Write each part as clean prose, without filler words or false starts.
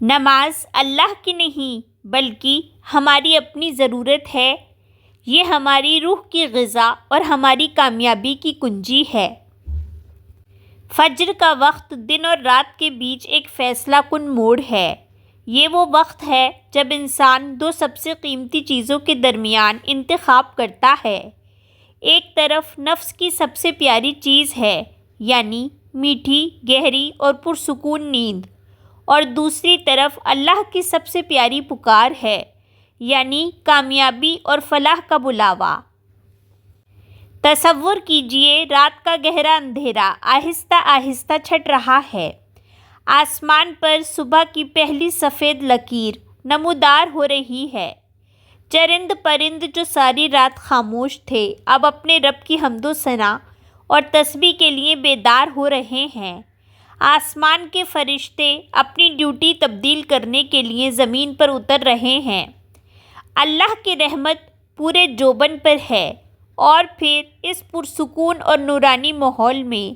نماز اللہ کی نہیں بلکہ ہماری اپنی ضرورت ہے۔ یہ ہماری روح کی غذا اور ہماری کامیابی کی کنجی ہے۔ فجر کا وقت دن اور رات کے بیچ ایک فیصلہ کن موڑ ہے۔ یہ وہ وقت ہے جب انسان دو سب سے قیمتی چیزوں کے درمیان انتخاب کرتا ہے۔ ایک طرف نفس کی سب سے پیاری چیز ہے، یعنی میٹھی، گہری اور پرسکون نیند، اور دوسری طرف اللہ کی سب سے پیاری پکار ہے، یعنی کامیابی اور فلاح کا بلاوا۔ تصور کیجئے رات کا گہرا اندھیرا آہستہ آہستہ چھٹ رہا ہے۔ آسمان پر صبح کی پہلی سفید لکیر نمودار ہو رہی ہے۔ چرند پرند جو ساری رات خاموش تھے اب اپنے رب کی حمد و ثنا اور تسبیح کے لیے بیدار ہو رہے ہیں۔ آسمان کے فرشتے اپنی ڈیوٹی تبدیل کرنے کے لیے زمین پر اتر رہے ہیں۔ اللہ کی رحمت پورے جوبن پر ہے، اور پھر اس پرسکون اور نورانی ماحول میں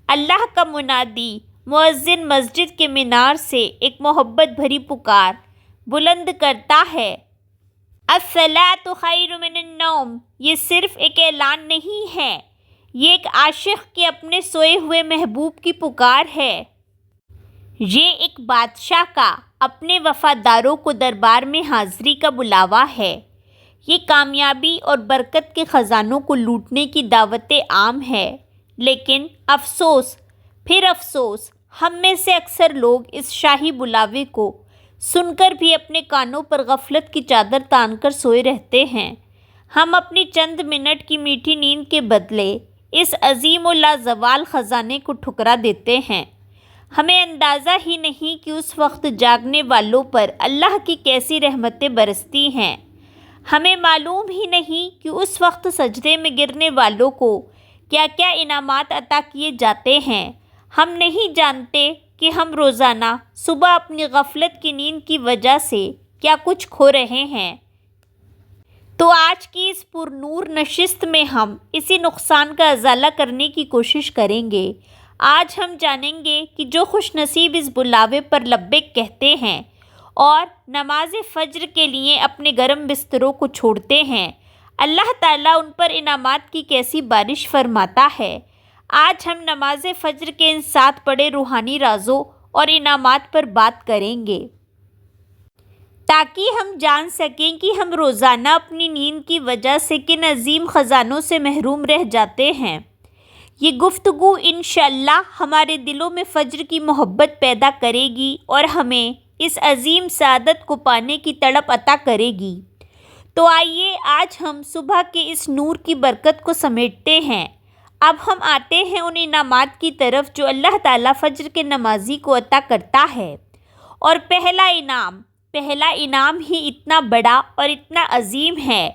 اللہ کا منادی مؤذن مسجد کے مینار سے ایک محبت بھری پکار بلند کرتا ہے، الصلاۃ خیر من النوم۔ یہ صرف ایک اعلان نہیں ہے، یہ ایک عاشق کے اپنے سوئے ہوئے محبوب کی پکار ہے۔ یہ ایک بادشاہ کا اپنے وفاداروں کو دربار میں حاضری کا بلاوا ہے۔ یہ کامیابی اور برکت کے خزانوں کو لوٹنے کی دعوت عام ہے۔ لیکن افسوس، پھر افسوس، ہم میں سے اکثر لوگ اس شاہی بلاوے کو سن کر بھی اپنے کانوں پر غفلت کی چادر تان کر سوئے رہتے ہیں۔ ہم اپنی چند منٹ کی میٹھی نیند کے بدلے اس عظیم و لازوال خزانے کو ٹھکرا دیتے ہیں۔ ہمیں اندازہ ہی نہیں کہ اس وقت جاگنے والوں پر اللہ کی کیسی رحمتیں برستی ہیں۔ ہمیں معلوم ہی نہیں کہ اس وقت سجدے میں گرنے والوں کو کیا کیا انعامات عطا کیے جاتے ہیں۔ ہم نہیں جانتے کہ ہم روزانہ صبح اپنی غفلت کی نیند کی وجہ سے کیا کچھ کھو رہے ہیں۔ تو آج کی اس پرنور نشست میں ہم اسی نقصان کا ازالہ کرنے کی کوشش کریں گے۔ آج ہم جانیں گے کہ جو خوش نصیب اس بلاوے پر لبیک کہتے ہیں اور نماز فجر کے لیے اپنے گرم بستروں کو چھوڑتے ہیں، اللہ تعالیٰ ان پر انعامات کی کیسی بارش فرماتا ہے۔ آج ہم نماز فجر کے ان 7 بڑے روحانی رازوں اور انعامات پر بات کریں گے، تاکہ ہم جان سکیں کہ ہم روزانہ اپنی نیند کی وجہ سے کن عظیم خزانوں سے محروم رہ جاتے ہیں۔ یہ گفتگو انشاءاللہ ہمارے دلوں میں فجر کی محبت پیدا کرے گی اور ہمیں اس عظیم سعادت کو پانے کی تڑپ عطا کرے گی۔ تو آئیے آج ہم صبح کے اس نور کی برکت کو سمیٹتے ہیں۔ اب ہم آتے ہیں ان انعامات کی طرف جو اللہ تعالیٰ فجر کے نمازی کو عطا کرتا ہے۔ اور پہلا انعام ہی اتنا بڑا اور اتنا عظیم ہے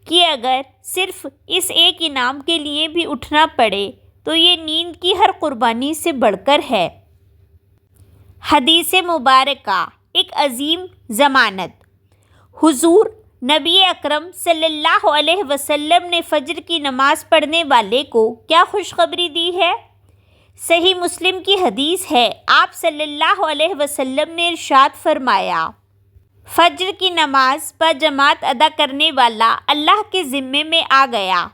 کہ اگر صرف اس ایک انعام کے لیے بھی اٹھنا پڑے تو یہ نیند کی ہر قربانی سے بڑھ کر ہے۔ حدیث مبارکہ، ایک عظیم ضمانت۔ حضور نبی اکرم صلی اللہ علیہ وسلم نے فجر کی نماز پڑھنے والے کو کیا خوشخبری دی ہے؟ صحیح مسلم کی حدیث ہے، آپ صلی اللہ علیہ وسلم نے ارشاد فرمایا، فجر کی نماز باجماعت ادا کرنے والا اللہ کے ذمے میں آ گیا۔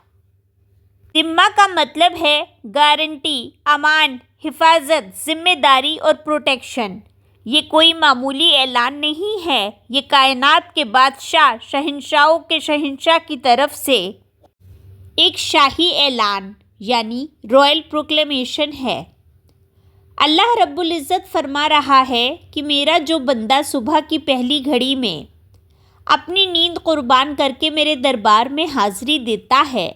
ذمہ کا مطلب ہے گارنٹی، امان، حفاظت، ذمہ داری اور پروٹیکشن۔ یہ کوئی معمولی اعلان نہیں ہے، یہ کائنات کے بادشاہ، شہنشاہوں کے شہنشاہ کی طرف سے ایک شاہی اعلان یعنی رائل پروکلیمیشن ہے۔ اللہ رب العزت فرما رہا ہے کہ میرا جو بندہ صبح کی پہلی گھڑی میں اپنی نیند قربان کر کے میرے دربار میں حاضری دیتا ہے،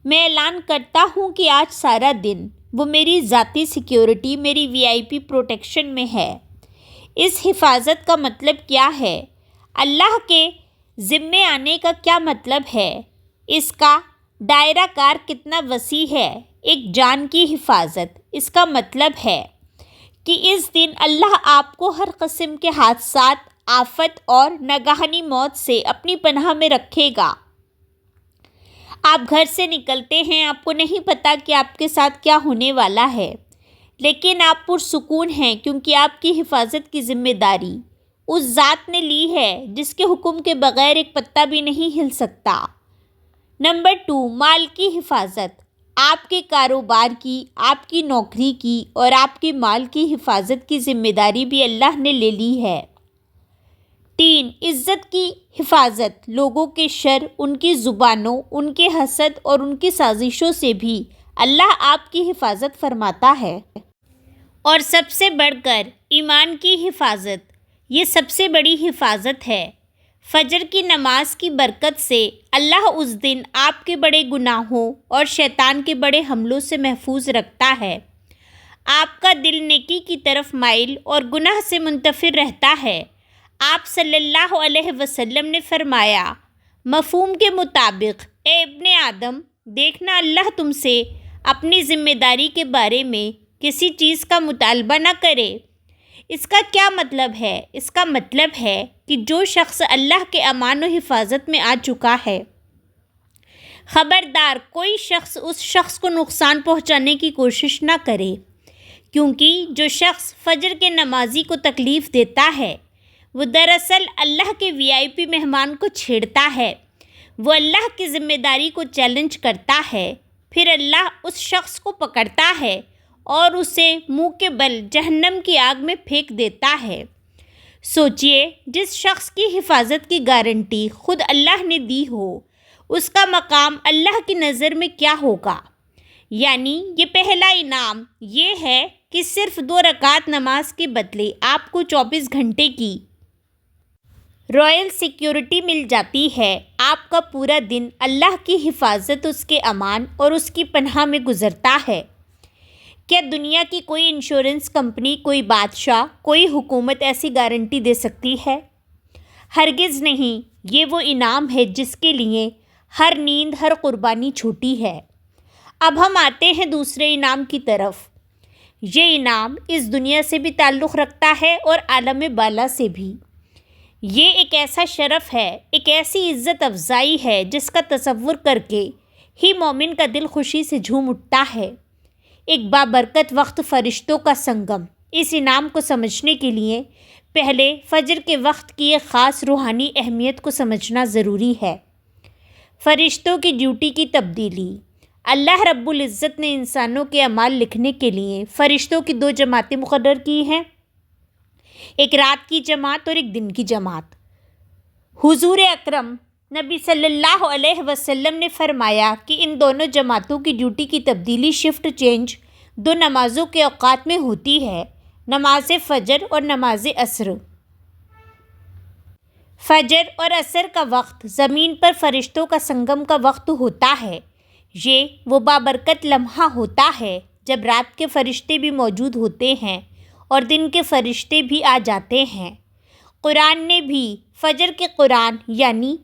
میں اعلان کرتا ہوں کہ آج سارا دن وہ میری ذاتی سیکیورٹی، میری VIP پروٹیکشن میں ہے۔ اس حفاظت کا مطلب کیا ہے؟ اللہ کے ذمے آنے کا کیا مطلب ہے؟ اس کا دائرہ کار کتنا وسیع ہے؟ ایک جان کی حفاظت، اس کا مطلب ہے کہ اس دن اللہ آپ کو ہر قسم کے حادثات، آفت اور ناگہانی موت سے اپنی پناہ میں رکھے گا۔ آپ گھر سے نکلتے ہیں، آپ کو نہیں پتا کہ آپ کے ساتھ کیا ہونے والا ہے، لیکن آپ پرسکون ہیں کیونکہ آپ کی حفاظت کی ذمہ داری اس ذات نے لی ہے جس کے حکم کے بغیر ایک پتا بھی نہیں ہل سکتا۔ نمبر 2، مال کی حفاظت۔ آپ کے کاروبار کی، آپ کی نوکری کی اور آپ کے مال کی حفاظت کی ذمہ داری بھی اللہ نے لے لی ہے۔ 3، عزت کی حفاظت۔ لوگوں کے شر، ان کی زبانوں، ان کے حسد اور ان کی سازشوں سے بھی اللہ آپ کی حفاظت فرماتا ہے۔ اور سب سے بڑھ کر ایمان کی حفاظت، یہ سب سے بڑی حفاظت ہے۔ فجر کی نماز کی برکت سے اللہ اس دن آپ کے بڑے گناہوں اور شیطان کے بڑے حملوں سے محفوظ رکھتا ہے۔ آپ کا دل نیکی کی طرف مائل اور گناہ سے منتفر رہتا ہے۔ آپ صلی اللہ علیہ وسلم نے فرمایا، مفہوم کے مطابق، اے ابن آدم، دیکھنا اللہ تم سے اپنی ذمہ داری کے بارے میں کسی چیز کا مطالبہ نہ کرے۔ اس کا کیا مطلب ہے؟ اس کا مطلب ہے کہ جو شخص اللہ کے امان و حفاظت میں آ چکا ہے، خبردار کوئی شخص اس شخص کو نقصان پہنچانے کی کوشش نہ کرے، کیونکہ جو شخص فجر کے نمازی کو تکلیف دیتا ہے وہ دراصل اللہ کے VIP مہمان کو چھیڑتا ہے، وہ اللہ کی ذمہ داری کو چیلنج کرتا ہے، پھر اللہ اس شخص کو پکڑتا ہے اور اسے منہ کے بل جہنم کی آگ میں پھینک دیتا ہے۔ سوچئے، جس شخص کی حفاظت کی گارنٹی خود اللہ نے دی ہو، اس کا مقام اللہ کی نظر میں کیا ہوگا؟ یعنی یہ پہلا انعام یہ ہے کہ صرف 2 رکعت نماز کے بدلے آپ کو 24 گھنٹے کی رائل سیکیورٹی مل جاتی ہے۔ آپ کا پورا دن اللہ کی حفاظت، اس کے امان اور اس کی پناہ میں گزرتا ہے۔ کیا دنیا کی کوئی انشورنس کمپنی، کوئی بادشاہ، کوئی حکومت ایسی گارنٹی دے سکتی ہے؟ ہرگز نہیں۔ یہ وہ انعام ہے جس کے لیے ہر نیند، ہر قربانی چھوٹی ہے۔ اب ہم آتے ہیں دوسرے انعام کی طرف۔ یہ انعام اس دنیا سے بھی تعلق رکھتا ہے اور عالم بالا سے بھی۔ یہ ایک ایسا شرف ہے، ایک ایسی عزت افزائی ہے جس کا تصور کر کے ہی مومن کا دل خوشی سے جھوم اٹھتا ہے۔ ایک بابرکت وقت، فرشتوں کا سنگم۔ اس انعام کو سمجھنے کے لیے پہلے فجر کے وقت کی ایک خاص روحانی اہمیت کو سمجھنا ضروری ہے۔ فرشتوں کی ڈیوٹی کی تبدیلی۔ اللہ رب العزت نے انسانوں کے اعمال لکھنے کے لیے فرشتوں کی 2 جماعتیں مقرر کی ہیں، ایک رات کی جماعت اور ایک دن کی جماعت۔ حضور اکرم نبی صلی اللہ علیہ وسلم نے فرمایا کہ ان دونوں جماعتوں کی ڈیوٹی کی تبدیلی، شفٹ چینج 2 نمازوں کے اوقات میں ہوتی ہے، نماز فجر اور نماز عصر۔ فجر اور عصر کا وقت زمین پر فرشتوں کا سنگم کا وقت ہوتا ہے۔ یہ وہ بابرکت لمحہ ہوتا ہے جب رات کے فرشتے بھی موجود ہوتے ہیں اور دن کے فرشتے بھی آ جاتے ہیں۔ قرآن نے بھی فجر کے قرآن یعنی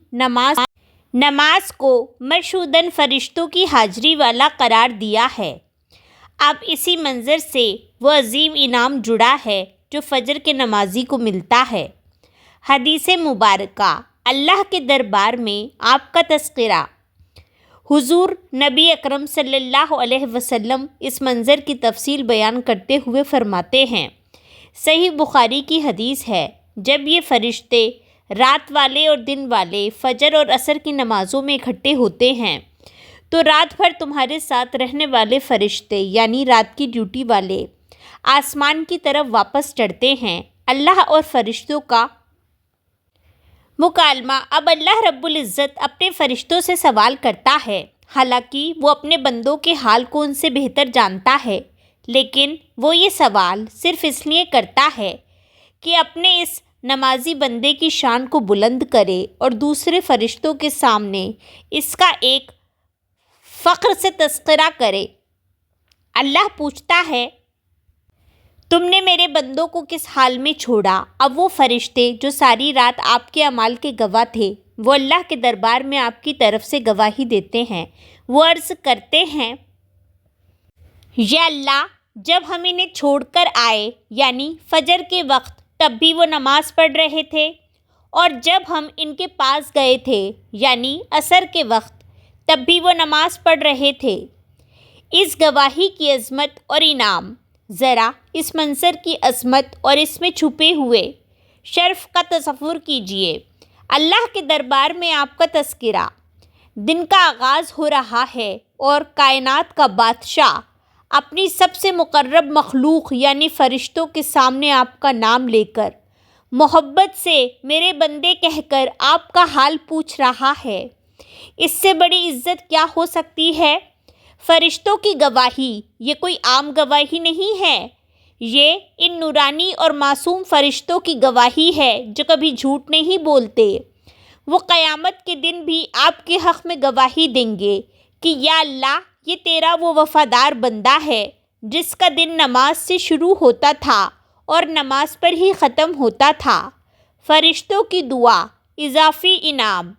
نماز کو مشہوداً فرشتوں کی حاضری والا قرار دیا ہے۔ اب اسی منظر سے وہ عظیم انعام جڑا ہے جو فجر کے نمازی کو ملتا ہے۔ حدیث مبارکہ، اللہ کے دربار میں آپ کا تذکرہ۔ حضور نبی اکرم صلی اللہ علیہ وسلم اس منظر کی تفصیل بیان کرتے ہوئے فرماتے ہیں، صحیح بخاری کی حدیث ہے، جب یہ فرشتے رات والے اور دن والے فجر اور عصر کی نمازوں میں اکٹھے ہوتے ہیں تو رات بھر تمہارے ساتھ رہنے والے فرشتے یعنی رات کی ڈیوٹی والے آسمان کی طرف واپس چڑھتے ہیں۔ اللہ اور فرشتوں کا مکالمہ۔ اب اللہ رب العزت اپنے فرشتوں سے سوال کرتا ہے، حالانکہ وہ اپنے بندوں کے حال کو ان سے بہتر جانتا ہے، لیکن وہ یہ سوال صرف اس لیے کرتا ہے کہ اپنے اس نمازی بندے کی شان کو بلند کرے اور دوسرے فرشتوں کے سامنے اس کا ایک فخر سے تذکرہ کرے۔ اللہ پوچھتا ہے، تم نے میرے بندوں کو کس حال میں چھوڑا؟ اب وہ فرشتے جو ساری رات آپ کے اعمال کے گواہ تھے، وہ اللہ کے دربار میں آپ کی طرف سے گواہی دیتے ہیں۔ وہ عرض کرتے ہیں، یا اللہ، جب ہم انہیں چھوڑ کر آئے یعنی فجر کے وقت تب بھی وہ نماز پڑھ رہے تھے، اور جب ہم ان کے پاس گئے تھے یعنی عصر کے وقت تب بھی وہ نماز پڑھ رہے تھے۔ اس گواہی کی عظمت اور انعام، ذرا اس منظر کی عظمت اور اس میں چھپے ہوئے شرف کا تصور کیجیے، اللہ کے دربار میں آپ کا تذکرہ۔ دن کا آغاز ہو رہا ہے اور کائنات کا بادشاہ اپنی سب سے مقرب مخلوق یعنی فرشتوں کے سامنے آپ کا نام لے کر محبت سے میرے بندے کہہ کر آپ کا حال پوچھ رہا ہے۔ اس سے بڑی عزت کیا ہو سکتی ہے؟ فرشتوں کی گواہی یہ کوئی عام گواہی نہیں ہے، یہ ان نورانی اور معصوم فرشتوں کی گواہی ہے جو کبھی جھوٹ نہیں بولتے۔ وہ قیامت کے دن بھی آپ کے حق میں گواہی دیں گے کہ یا اللہ، یہ تیرا وہ وفادار بندہ ہے جس کا دن نماز سے شروع ہوتا تھا اور نماز پر ہی ختم ہوتا تھا۔ فرشتوں کی دعا، اضافی انعام۔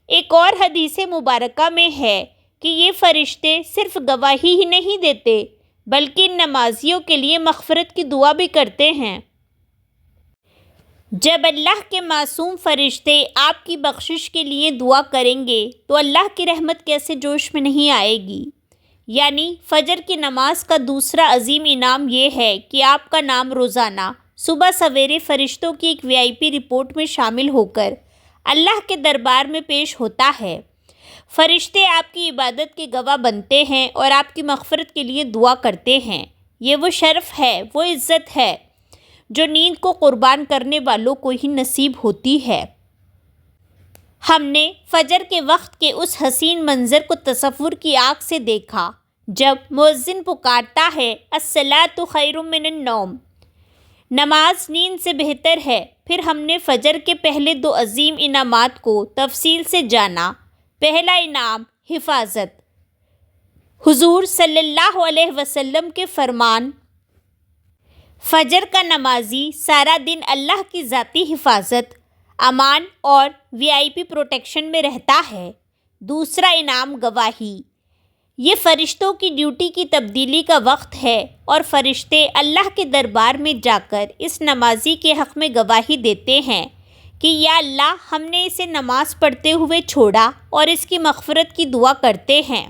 ایک اور حدیث مبارکہ میں ہے کہ یہ فرشتے صرف گواہی ہی نہیں دیتے بلکہ ان نمازیوں کے لیے مغفرت کی دعا بھی کرتے ہیں۔ جب اللہ کے معصوم فرشتے آپ کی بخشش کے لیے دعا کریں گے تو اللہ کی رحمت کیسے جوش میں نہیں آئے گی؟ یعنی فجر کی نماز کا دوسرا عظیم انعام یہ ہے کہ آپ کا نام روزانہ صبح سویرے فرشتوں کی ایک VIP رپورٹ میں شامل ہو کر اللہ کے دربار میں پیش ہوتا ہے۔ فرشتے آپ کی عبادت کے گواہ بنتے ہیں اور آپ کی مغفرت کے لیے دعا کرتے ہیں۔ یہ وہ شرف ہے، وہ عزت ہے جو نیند کو قربان کرنے والوں کو ہی نصیب ہوتی ہے۔ ہم نے فجر کے وقت کے اس حسین منظر کو تصور کی آنکھ سے دیکھا جب مؤذن پکارتا ہے الصلاۃ خیر من النوم، نماز نیند سے بہتر ہے۔ پھر ہم نے فجر کے پہلے 2 عظیم انعامات کو تفصیل سے جانا۔ پہلا انعام حفاظت۔ حضور صلی اللہ علیہ وسلم کے فرمان، فجر کا نمازی سارا دن اللہ کی ذاتی حفاظت، امان اور VIP پروٹیکشن میں رہتا ہے۔ دوسرا انعام گواہی۔ یہ فرشتوں کی ڈیوٹی کی تبدیلی کا وقت ہے اور فرشتے اللہ کے دربار میں جا کر اس نمازی کے حق میں گواہی دیتے ہیں کہ یا اللہ، ہم نے اسے نماز پڑھتے ہوئے چھوڑا، اور اس کی مغفرت کی دعا کرتے ہیں۔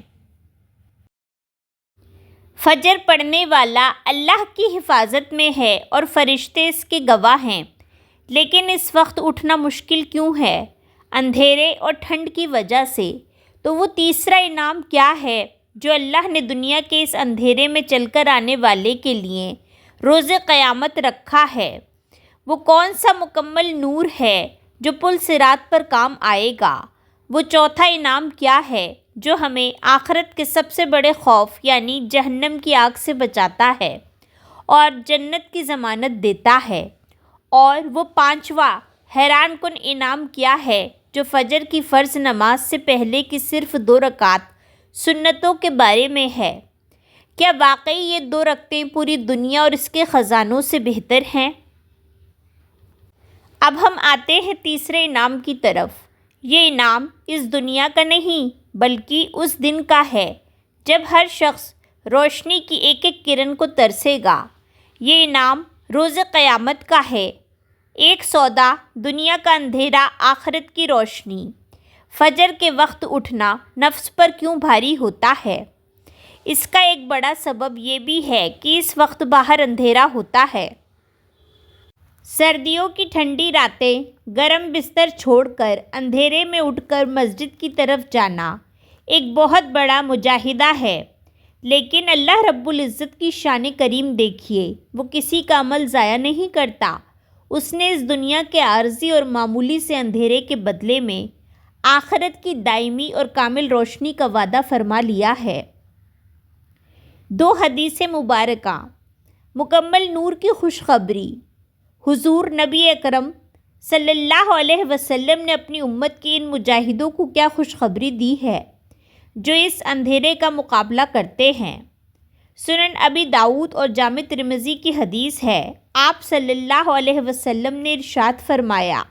فجر پڑھنے والا اللہ کی حفاظت میں ہے اور فرشتے اس کے گواہ ہیں، لیکن اس وقت اٹھنا مشکل کیوں ہے؟ اندھیرے اور ٹھنڈ کی وجہ سے۔ تو وہ تیسرا انعام کیا ہے جو اللہ نے دنیا کے اس اندھیرے میں چل کر آنے والے کے لیے روز قیامت رکھا ہے؟ وہ کون سا مکمل نور ہے جو پل صراط پر کام آئے گا؟ وہ چوتھا انعام کیا ہے جو ہمیں آخرت کے سب سے بڑے خوف یعنی جہنم کی آگ سے بچاتا ہے اور جنت کی ضمانت دیتا ہے؟ اور وہ پانچواں حیران کن انعام کیا ہے جو فجر کی فرض نماز سے پہلے کی صرف 2 رکعات سنتوں کے بارے میں ہے؟ کیا واقعی یہ 2 رکعتیں پوری دنیا اور اس کے خزانوں سے بہتر ہیں؟ اب ہم آتے ہیں تیسرے انعام کی طرف۔ یہ انعام اس دنیا کا نہیں بلکہ اس دن کا ہے جب ہر شخص روشنی کی ایک ایک کرن کو ترسے گا۔ یہ انعام روز قیامت کا ہے۔ ایک سودا، دنیا کا اندھیرا، آخرت کی روشنی۔ فجر کے وقت اٹھنا نفس پر کیوں بھاری ہوتا ہے؟ اس کا ایک بڑا سبب یہ بھی ہے کہ اس وقت باہر اندھیرا ہوتا ہے۔ سردیوں کی ٹھنڈی راتیں، گرم بستر چھوڑ کر اندھیرے میں اٹھ کر مسجد کی طرف جانا ایک بہت بڑا مجاہدہ ہے، لیکن اللہ رب العزت کی شان کریم دیکھیے، وہ کسی کا عمل ضائع نہیں کرتا۔ اس نے اس دنیا کے عارضی اور معمولی سے اندھیرے کے بدلے میں آخرت کی دائمی اور کامل روشنی کا وعدہ فرما لیا ہے۔ 2 حدیث مبارکہ۔ مکمل نور کی خوشخبری۔ حضور نبی اکرم صلی اللہ علیہ وسلم نے اپنی امت کے ان مجاہدوں کو کیا خوشخبری دی ہے جو اس اندھیرے کا مقابلہ کرتے ہیں۔ سنن ابی داؤد اور جامع ترمذی کی حدیث ہے، آپ صلی اللہ علیہ وسلم نے ارشاد فرمایا،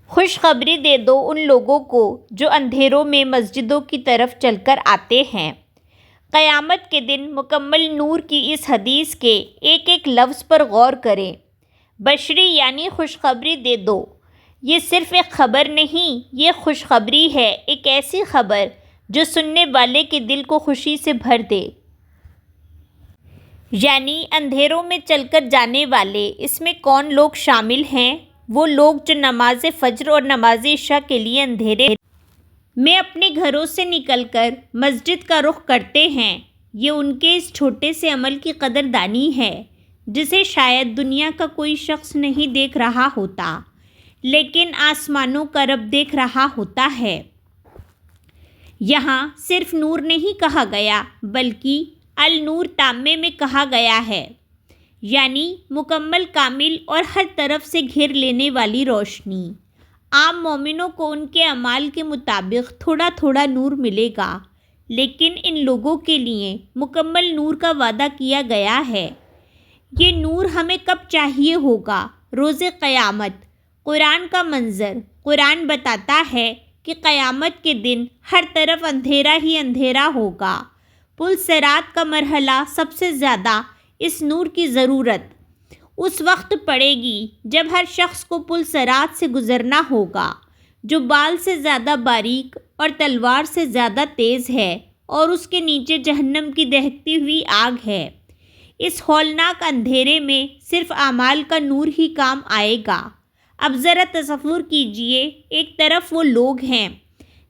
خوشخبری دے دو ان لوگوں کو جو اندھیروں میں مسجدوں کی طرف چل کر آتے ہیں۔ قیامت کے دن مکمل نور کی اس حدیث کے ایک ایک لفظ پر غور کریں۔ بشری یعنی خوشخبری دے دو، یہ صرف ایک خبر نہیں، یہ خوشخبری ہے، ایک ایسی خبر جو سننے والے کے دل کو خوشی سے بھر دے۔ یعنی اندھیروں میں چل کر جانے والے، اس میں کون لوگ شامل ہیں؟ وہ لوگ جو نماز فجر اور نماز عشاء کے لیے اندھیرے میں اپنے گھروں سے نکل کر مسجد کا رخ کرتے ہیں، یہ ان کے اس چھوٹے سے عمل کی قدردانی ہے جسے شاید دنیا کا کوئی شخص نہیں دیکھ رہا ہوتا، لیکن آسمانوں کا رب دیکھ رہا ہوتا ہے۔ یہاں صرف نور نہیں کہا گیا بلکہ النور تامے میں کہا گیا ہے، یعنی مکمل، کامل اور ہر طرف سے گھیر لینے والی روشنی۔ عام مومنوں کو ان کے اعمال کے مطابق تھوڑا تھوڑا نور ملے گا، لیکن ان لوگوں کے لیے مکمل نور کا وعدہ کیا گیا ہے۔ یہ نور ہمیں کب چاہیے ہوگا؟ روز قیامت۔ قرآن کا منظر۔ قرآن بتاتا ہے کہ قیامت کے دن ہر طرف اندھیرا ہی اندھیرا ہوگا۔ پل صراط کا مرحلہ سب سے زیادہ اس نور کی ضرورت اس وقت پڑے گی جب ہر شخص کو پل صراط سے گزرنا ہوگا، جو بال سے زیادہ باریک اور تلوار سے زیادہ تیز ہے، اور اس کے نیچے جہنم کی دہکتی ہوئی آگ ہے۔ اس ہولناک اندھیرے میں صرف اعمال کا نور ہی کام آئے گا۔ اب ذرا تصور کیجئے، ایک طرف وہ لوگ ہیں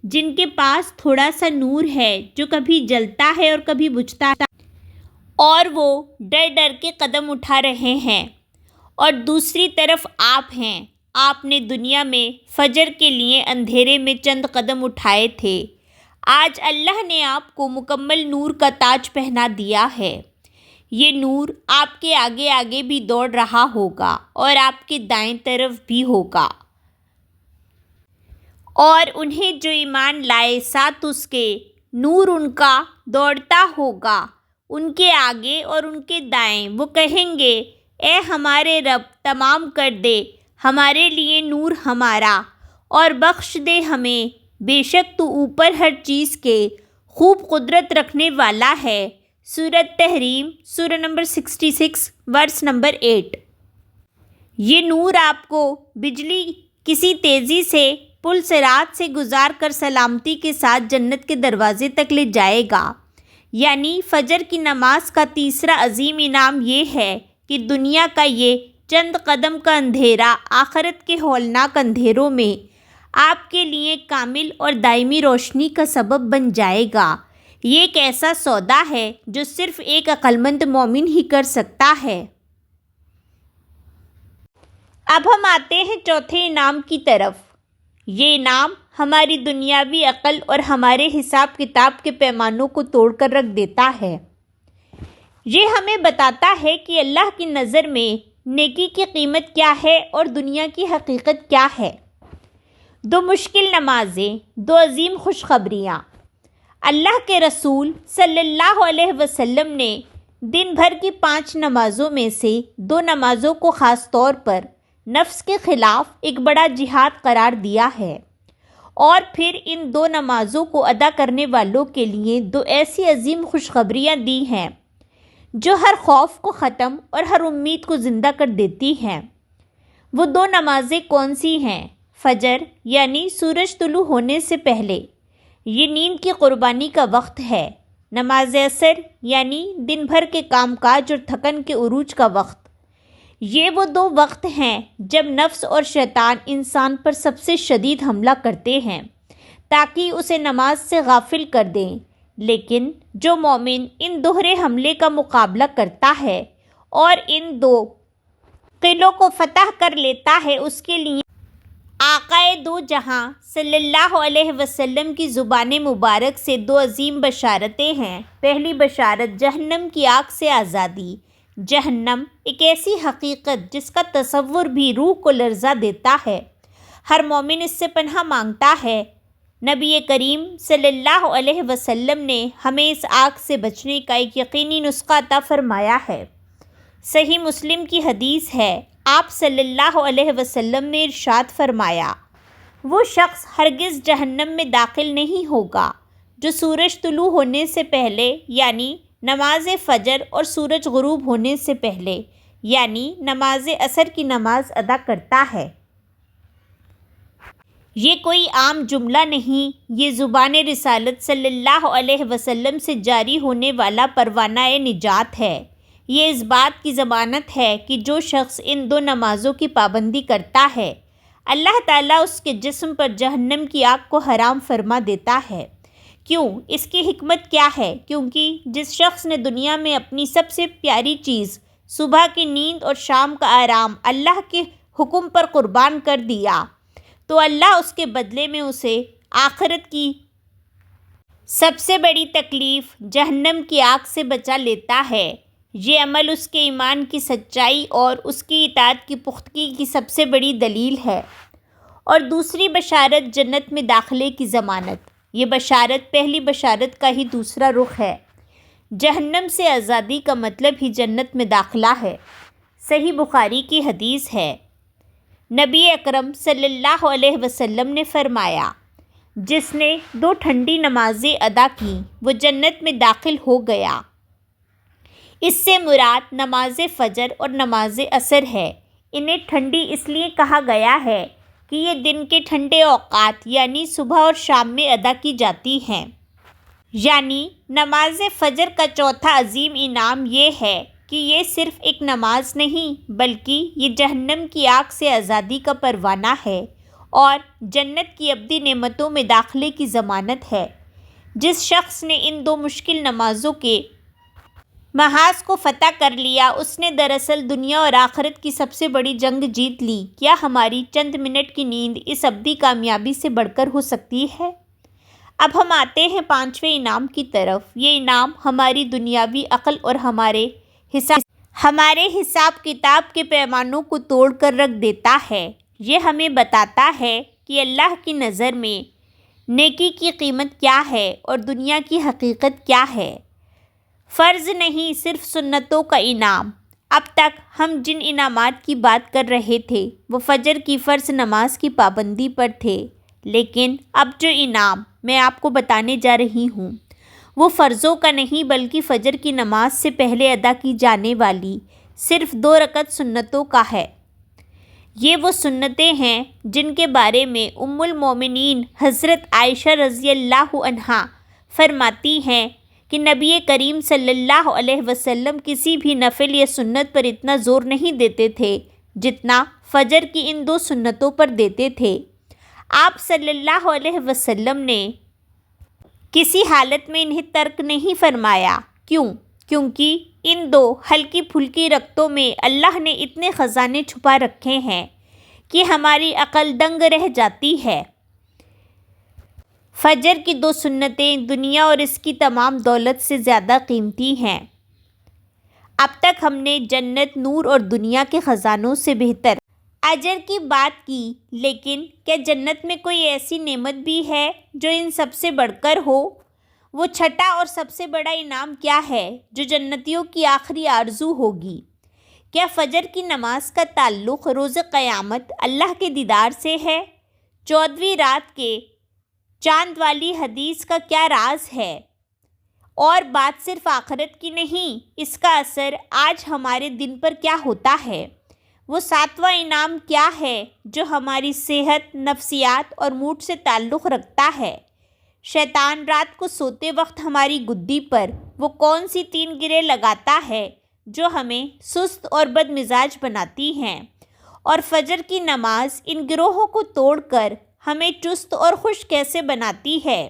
جن کے پاس تھوڑا سا نور ہے جو کبھی جلتا ہے اور کبھی بجھتا ہے، اور وہ ڈر ڈر کے قدم اٹھا رہے ہیں، اور دوسری طرف آپ ہیں۔ آپ نے دنیا میں فجر کے لیے اندھیرے میں چند قدم اٹھائے تھے، آج اللہ نے آپ کو مکمل نور کا تاج پہنا دیا ہے۔ یہ نور آپ کے آگے آگے بھی دوڑ رہا ہوگا اور آپ کے دائیں طرف بھی ہوگا، اور انہیں جو ایمان لائے ساتھ اس کے، نور ان کا دوڑتا ہوگا ان کے آگے اور ان کے دائیں۔ وہ کہیں گے، اے ہمارے رب، تمام کر دے ہمارے لیے نور ہمارا اور بخش دے ہمیں، بے شک تو اوپر ہر چیز کے خوب قدرت رکھنے والا ہے۔ سورۃ تحریم، سورہ نمبر 66، ورس نمبر 8۔ یہ نور آپ کو بجلی کسی تیزی سے پل صراط سے گزار کر سلامتی کے ساتھ جنت کے دروازے تک لے جائے گا۔ یعنی فجر کی نماز کا تیسرا عظیم انعام یہ ہے کہ دنیا کا یہ چند قدم کا اندھیرا آخرت کے ہولناک اندھیروں میں آپ کے لیے کامل اور دائمی روشنی کا سبب بن جائے گا۔ یہ ایک ایسا سودا ہے جو صرف ایک عقل مند مومن ہی کر سکتا ہے۔ اب ہم آتے ہیں چوتھے انعام کی طرف۔ یہ انعام ہماری دنیاوی عقل اور ہمارے حساب کتاب کے پیمانوں کو توڑ کر رکھ دیتا ہے۔ یہ ہمیں بتاتا ہے کہ اللہ کی نظر میں نیکی کی قیمت کیا ہے اور دنیا کی حقیقت کیا ہے۔ دو مشکل نمازیں، دو عظیم خوشخبریاں۔ اللہ کے رسول صلی اللہ علیہ وسلم نے دن بھر کی 5 نمازوں میں سے 2 نمازوں کو خاص طور پر نفس کے خلاف ایک بڑا جہاد قرار دیا ہے، اور پھر ان 2 نمازوں کو ادا کرنے والوں کے لیے 2 ایسی عظیم خوشخبریاں دی ہیں جو ہر خوف کو ختم اور ہر امید کو زندہ کر دیتی ہیں۔ وہ 2 نمازیں کون سی ہیں؟ فجر یعنی سورج طلوع ہونے سے پہلے، یہ نیند کی قربانی کا وقت ہے۔ نماز عصر یعنی دن بھر کے کام کاج اور تھکن کے عروج کا وقت۔ یہ وہ 2 وقت ہیں جب نفس اور شیطان انسان پر سب سے شدید حملہ کرتے ہیں تاکہ اسے نماز سے غافل کر دیں، لیکن جو مومن ان دوہرے حملے کا مقابلہ کرتا ہے اور ان 2 قلعوں کو فتح کر لیتا ہے، اس کے لیے آقائے دو جہاں صلی اللہ علیہ وسلم کی زبان مبارک سے 2 عظیم بشارتیں ہیں۔ پہلی بشارت جہنم کی آگ سے آزادی۔ جہنم ایک ایسی حقیقت جس کا تصور بھی روح کو لرزا دیتا ہے۔ ہر مومن اس سے پناہ مانگتا ہے۔ نبی کریم صلی اللہ علیہ وسلم نے ہمیں اس آگ سے بچنے کا ایک یقینی نسخہ عطا فرمایا ہے۔ صحیح مسلم کی حدیث ہے، آپ صلی اللہ علیہ وسلم نے ارشاد فرمایا، وہ شخص ہرگز جہنم میں داخل نہیں ہوگا جو سورج طلوع ہونے سے پہلے یعنی نماز فجر اور سورج غروب ہونے سے پہلے یعنی نماز عصر کی نماز ادا کرتا ہے۔ یہ کوئی عام جملہ نہیں، یہ زبان رسالت صلی اللہ علیہ وسلم سے جاری ہونے والا پروانہ نجات ہے۔ یہ اس بات کی ضمانت ہے کہ جو شخص ان 2 نمازوں کی پابندی کرتا ہے اللہ تعالیٰ اس کے جسم پر جہنم کی آگ کو حرام فرما دیتا ہے۔ کیوں؟ اس کی حکمت کیا ہے؟ کیونکہ جس شخص نے دنیا میں اپنی سب سے پیاری چیز صبح کی نیند اور شام کا آرام اللہ کے حکم پر قربان کر دیا تو اللہ اس کے بدلے میں اسے آخرت کی سب سے بڑی تکلیف جہنم کی آگ سے بچا لیتا ہے۔ یہ عمل اس کے ایمان کی سچائی اور اس کی اطاعت کی پختگی کی سب سے بڑی دلیل ہے۔ اور دوسری بشارت جنت میں داخلے کی ضمانت۔ یہ بشارت پہلی بشارت کا ہی دوسرا رخ ہے۔ جہنم سے آزادی کا مطلب ہی جنت میں داخلہ ہے۔ صحیح بخاری کی حدیث ہے، نبی اکرم صلی اللہ علیہ وسلم نے فرمایا، جس نے 2 ٹھنڈی نمازیں ادا کی وہ جنت میں داخل ہو گیا۔ اس سے مراد نماز فجر اور نماز عصر ہے۔ انہیں ٹھنڈی اس لیے کہا گیا ہے کہ یہ دن کے ٹھنڈے اوقات یعنی صبح اور شام میں ادا کی جاتی ہیں۔ یعنی نماز فجر کا چوتھا عظیم انعام یہ ہے کہ یہ صرف ایک نماز نہیں بلکہ یہ جہنم کی آگ سے آزادی کا پروانہ ہے اور جنت کی ابدی نعمتوں میں داخلے کی ضمانت ہے۔ جس شخص نے ان 2 مشکل نمازوں کے محاذ کو فتح کر لیا اس نے دراصل دنیا اور آخرت کی سب سے بڑی جنگ جیت لی۔ کیا ہماری چند منٹ کی نیند اس ابدی کامیابی سے بڑھ کر ہو سکتی ہے؟ اب ہم آتے ہیں 5ویں انعام کی طرف۔ یہ انعام ہماری دنیاوی عقل اور ہمارے حساب کتاب کے پیمانوں کو توڑ کر رکھ دیتا ہے۔ یہ ہمیں بتاتا ہے کہ اللہ کی نظر میں نیکی کی قیمت کیا ہے اور دنیا کی حقیقت کیا ہے۔ فرض نہیں، صرف سنتوں کا انعام۔ اب تک ہم جن انعامات کی بات کر رہے تھے وہ فجر کی فرض نماز کی پابندی پر تھے، لیکن اب جو انعام میں آپ کو بتانے جا رہی ہوں وہ فرضوں کا نہیں بلکہ فجر کی نماز سے پہلے ادا کی جانے والی صرف 2 رکعت سنتوں کا ہے۔ یہ وہ سنتیں ہیں جن کے بارے میں ام المومنین حضرت عائشہ رضی اللہ عنہا فرماتی ہیں کہ نبی کریم صلی اللہ علیہ وسلم کسی بھی نفل یا سنت پر اتنا زور نہیں دیتے تھے جتنا فجر کی ان 2 سنتوں پر دیتے تھے۔ آپ صلی اللہ علیہ وسلم نے کسی حالت میں انہیں ترک نہیں فرمایا۔ کیوں؟ کیونکہ ان 2 ہلکی پھلکی رکعتوں میں اللہ نے اتنے خزانے چھپا رکھے ہیں کہ ہماری عقل دنگ رہ جاتی ہے۔ فجر کی 2 سنتیں دنیا اور اس کی تمام دولت سے زیادہ قیمتی ہیں۔ اب تک ہم نے جنت، نور اور دنیا کے خزانوں سے بہتر اجر کی بات کی، لیکن کیا جنت میں کوئی ایسی نعمت بھی ہے جو ان سب سے بڑھ کر ہو؟ وہ چھٹا اور سب سے بڑا انعام کیا ہے جو جنتیوں کی آخری آرزو ہوگی؟ کیا فجر کی نماز کا تعلق روز قیامت اللہ کے دیدار سے ہے؟ 14ویں رات کے چاند والی حدیث کا کیا راز ہے؟ اور بات صرف آخرت کی نہیں، اس کا اثر آج ہمارے دن پر کیا ہوتا ہے؟ وہ 7واں انعام کیا ہے جو ہماری صحت، نفسیات اور موڈ سے تعلق رکھتا ہے؟ شیطان رات کو سوتے وقت ہماری گدی پر وہ کون سی 3 گریں لگاتا ہے جو ہمیں سست اور بد مزاج بناتی ہیں؟ اور فجر کی نماز ان گروہوں کو توڑ کر ہمیں چست اور خوش کیسے بناتی ہے؟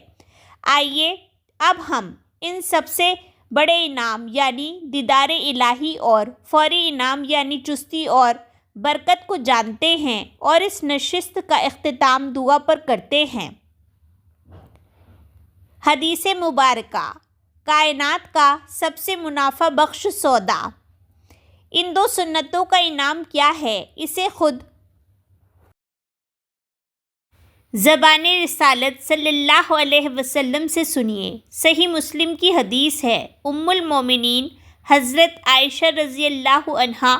آئیے اب ہم ان سب سے بڑے انعام یعنی دیدار الہی اور فوری انعام یعنی چستی اور برکت کو جانتے ہیں اور اس نشست کا اختتام دعا پر کرتے ہیں۔ حدیث مبارکہ، کائنات کا سب سے منافع بخش سودا۔ ان 2 سنتوں کا انعام کیا ہے اسے خود زبان رسالت صلی اللہ علیہ وسلم سے سنیے۔ صحیح مسلم کی حدیث ہے، ام المومنین حضرت عائشہ رضی اللہ عنہا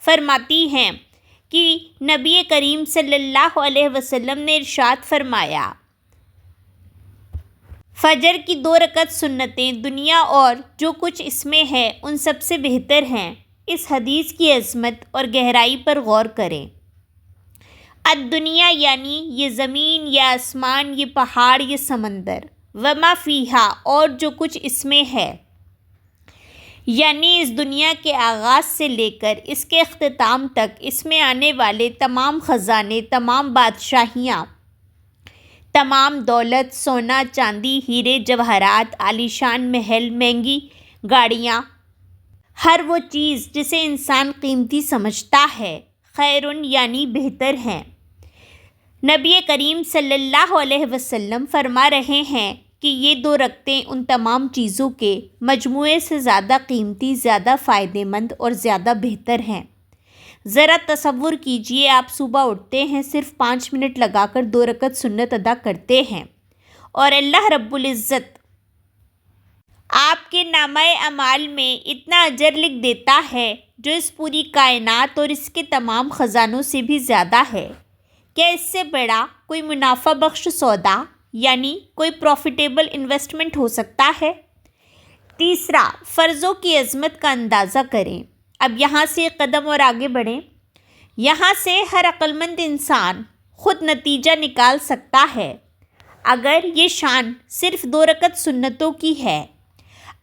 فرماتی ہیں کہ نبی کریم صلی اللہ علیہ وسلم نے ارشاد فرمایا، فجر کی 2 رکعت سنتیں دنیا اور جو کچھ اس میں ہے ان سب سے بہتر ہیں۔ اس حدیث کی عظمت اور گہرائی پر غور کریں۔ الدنیا یعنی یہ زمین، یہ آسمان، یہ پہاڑ، یہ سمندر، وما فیہا اور جو کچھ اس میں ہے۔ یعنی اس دنیا کے آغاز سے لے کر اس کے اختتام تک اس میں آنے والے تمام خزانے، تمام بادشاہیاں، تمام دولت، سونا چاندی، ہیرے جواہرات، عالیشان محل، مہنگی گاڑیاں، ہر وہ چیز جسے انسان قیمتی سمجھتا ہے، خیرن یعنی بہتر ہیں۔ نبی کریم صلی اللہ علیہ وسلم فرما رہے ہیں کہ یہ دو رکعتیں ان تمام چیزوں کے مجموعے سے زیادہ قیمتی، زیادہ فائدہ مند اور زیادہ بہتر ہیں۔ ذرا تصور کیجئے، آپ صبح اٹھتے ہیں، صرف 5 منٹ لگا کر 2 رکعت سنت ادا کرتے ہیں، اور اللہ رب العزت آپ کے نامہ اعمال میں اتنا اجر لکھ دیتا ہے جو اس پوری کائنات اور اس کے تمام خزانوں سے بھی زیادہ ہے۔ کیا اس سے بڑا کوئی منافع بخش سودا یعنی کوئی پروفیٹیبل انویسٹمنٹ ہو سکتا ہے؟ تیسرا، فرضوں کی عظمت کا اندازہ کریں۔ اب یہاں سے ایک قدم اور آگے بڑھیں۔ یہاں سے ہر عقل مند انسان خود نتیجہ نکال سکتا ہے۔ اگر یہ شان صرف 2 رکعت سنتوں کی ہے،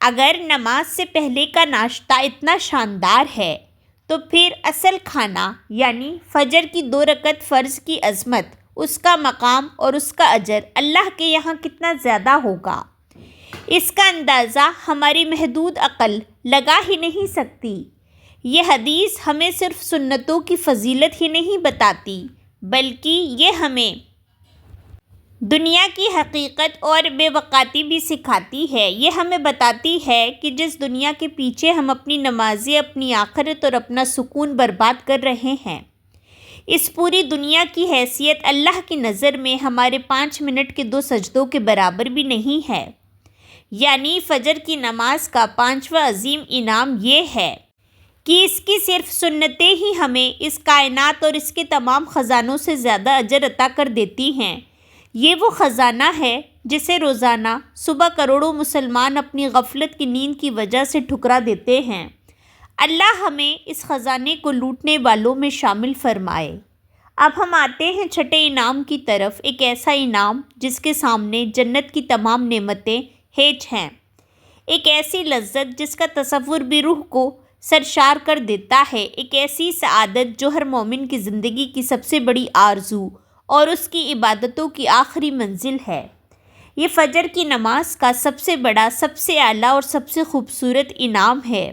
اگر نماز سے پہلے کا ناشتہ اتنا شاندار ہے، تو پھر اصل کھانا یعنی فجر کی 2 رکعت فرض کی عظمت، اس کا مقام اور اس کا اجر اللہ کے یہاں کتنا زیادہ ہوگا، اس کا اندازہ ہماری محدود عقل لگا ہی نہیں سکتی۔ یہ حدیث ہمیں صرف سنتوں کی فضیلت ہی نہیں بتاتی، بلکہ یہ ہمیں دنیا کی حقیقت اور بے وقاتی بھی سکھاتی ہے۔ یہ ہمیں بتاتی ہے کہ جس دنیا کے پیچھے ہم اپنی نمازیں، اپنی آخرت اور اپنا سکون برباد کر رہے ہیں، اس پوری دنیا کی حیثیت اللہ کی نظر میں ہمارے 5 منٹ کے 2 سجدوں کے برابر بھی نہیں ہے۔ یعنی فجر کی نماز کا 5واں عظیم انعام یہ ہے کہ اس کی صرف سنتیں ہی ہمیں اس کائنات اور اس کے تمام خزانوں سے زیادہ اجر عطا کر دیتی ہیں۔ یہ وہ خزانہ ہے جسے روزانہ صبح کروڑوں مسلمان اپنی غفلت کی نیند کی وجہ سے ٹھکرا دیتے ہیں۔ اللہ ہمیں اس خزانے کو لوٹنے والوں میں شامل فرمائے۔ اب ہم آتے ہیں چھٹے انعام کی طرف، ایک ایسا انعام جس کے سامنے جنت کی تمام نعمتیں ہیچ ہیں، ایک ایسی لذت جس کا تصور بھی روح کو سرشار کر دیتا ہے، ایک ایسی سعادت جو ہر مومن کی زندگی کی سب سے بڑی آرزو اور اس کی عبادتوں کی آخری منزل ہے۔ یہ فجر کی نماز کا سب سے بڑا، سب سے اعلیٰ اور سب سے خوبصورت انعام ہے۔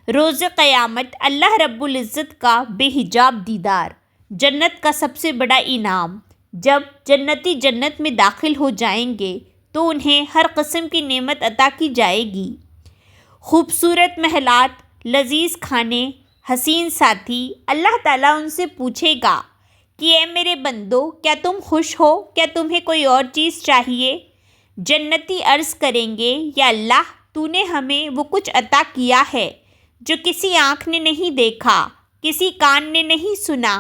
روز قیامت اللہ رب العزت کا بے حجاب دیدار، جنت کا سب سے بڑا انعام۔ جب جنتی جنت میں داخل ہو جائیں گے تو انہیں ہر قسم کی نعمت عطا کی جائے گی، خوبصورت محلات، لذیذ کھانے، حسین ساتھی۔ اللہ تعالیٰ ان سے پوچھے گا کہ اے میرے بندو، کیا تم خوش ہو؟ کیا تمہیں کوئی اور چیز چاہیے؟ جنتی عرض کریں گے، یا اللہ، تو نے ہمیں وہ کچھ عطا کیا ہے جو کسی آنکھ نے نہیں دیکھا، کسی کان نے نہیں سنا،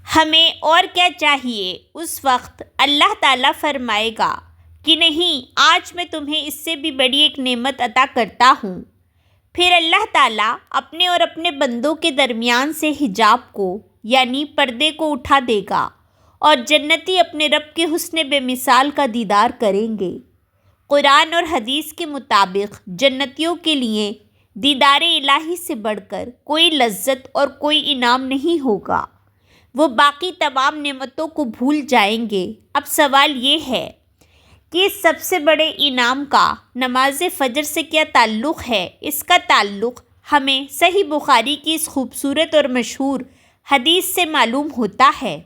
ہمیں اور کیا چاہیے؟ اس وقت اللہ تعالیٰ فرمائے گا کہ نہیں، آج میں تمہیں اس سے بھی بڑی ایک نعمت عطا کرتا ہوں۔ پھر اللہ تعالیٰ اپنے اور اپنے بندوں کے درمیان سے حجاب کو یعنی پردے کو اٹھا دے گا، اور جنتی اپنے رب کے حسن بے مثال کا دیدار کریں گے۔ قرآن اور حدیث کے مطابق جنتیوں کے لیے دیدار الہی سے بڑھ کر کوئی لذت اور کوئی انعام نہیں ہوگا، وہ باقی تمام نعمتوں کو بھول جائیں گے۔ اب سوال یہ ہے کہ اس سب سے بڑے انعام کا نماز فجر سے کیا تعلق ہے؟ اس کا تعلق ہمیں صحیح بخاری کی اس خوبصورت اور مشہور حدیث سے معلوم ہوتا ہے۔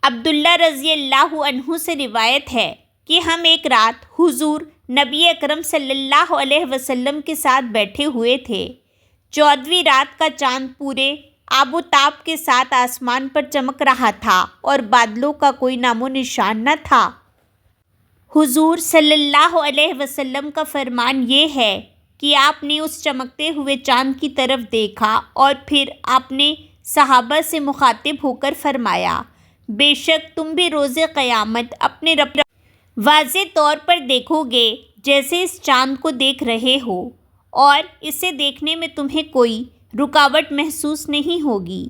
عبداللہ رضی اللہ عنہ سے روایت ہے کہ ہم ایک رات حضور نبی اکرم صلی اللہ علیہ وسلم کے ساتھ بیٹھے ہوئے تھے۔ 14ویں رات کا چاند پورے آب و تاب کے ساتھ آسمان پر چمک رہا تھا اور بادلوں کا کوئی نام و نشان نہ تھا۔ حضور صلی اللہ علیہ وسلم کا فرمان یہ ہے کہ آپ نے اس چمکتے ہوئے چاند کی طرف دیکھا اور پھر آپ نے صحابہ سے مخاطب ہو کر فرمایا، بے شک تم بھی روز قیامت اپنے رب واضح طور پر دیکھو گے جیسے اس چاند کو دیکھ رہے ہو، اور اسے دیکھنے میں تمہیں کوئی رکاوٹ محسوس نہیں ہوگی۔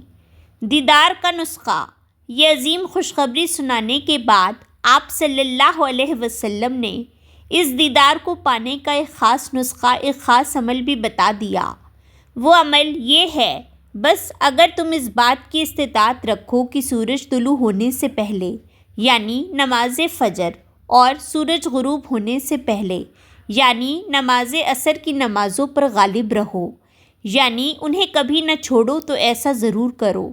دیدار کا نسخہ۔ یہ عظیم خوشخبری سنانے کے بعد آپ صلی اللہ علیہ وسلم نے اس دیدار کو پانے کا ایک خاص نسخہ، ایک خاص عمل بھی بتا دیا۔ وہ عمل یہ ہے، بس اگر تم اس بات کی استطاعت رکھو کہ سورج طلوع ہونے سے پہلے یعنی نماز فجر اور سورج غروب ہونے سے پہلے یعنی نماز عصر کی نمازوں پر غالب رہو، یعنی انہیں کبھی نہ چھوڑو، تو ایسا ضرور کرو۔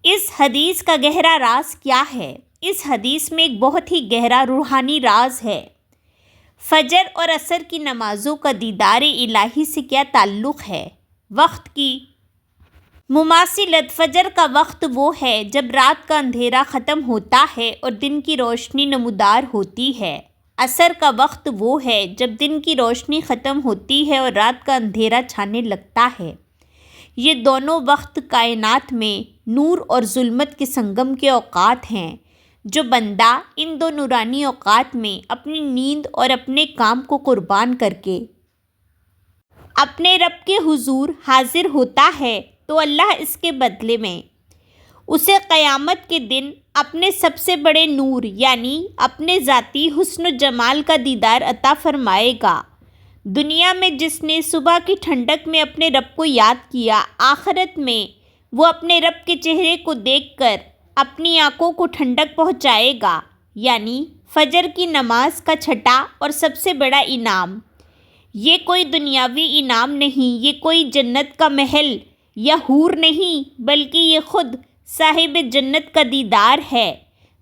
اس حدیث کا گہرا راز کیا ہے؟ اس حدیث میں ایک بہت ہی گہرا روحانی راز ہے۔ فجر اور عصر کی نمازوں کا دیدار الہی سے کیا تعلق ہے؟ وقت کی مماثلت۔ فجر کا وقت وہ ہے جب رات کا اندھیرا ختم ہوتا ہے اور دن کی روشنی نمودار ہوتی ہے۔ عصر کا وقت وہ ہے جب دن کی روشنی ختم ہوتی ہے اور رات کا اندھیرا چھانے لگتا ہے۔ یہ دونوں وقت کائنات میں نور اور ظلمت کے سنگم کے اوقات ہیں۔ جو بندہ ان دو نورانی اوقات میں اپنی نیند اور اپنے کام کو قربان کر کے اپنے رب کے حضور حاضر ہوتا ہے تو اللہ اس کے بدلے میں اسے قیامت کے دن اپنے سب سے بڑے نور یعنی اپنے ذاتی حسن و جمال کا دیدار عطا فرمائے گا۔ دنیا میں جس نے صبح کی ٹھنڈک میں اپنے رب کو یاد کیا، آخرت میں وہ اپنے رب کے چہرے کو دیکھ کر اپنی آنکھوں کو ٹھنڈک پہنچائے گا، یعنی فجر کی نماز کا چھٹا اور سب سے بڑا انعام۔ یہ کوئی دنیاوی انعام نہیں، یہ کوئی جنت کا محل یا حور نہیں، بلکہ یہ خود صاحب جنت کا دیدار ہے۔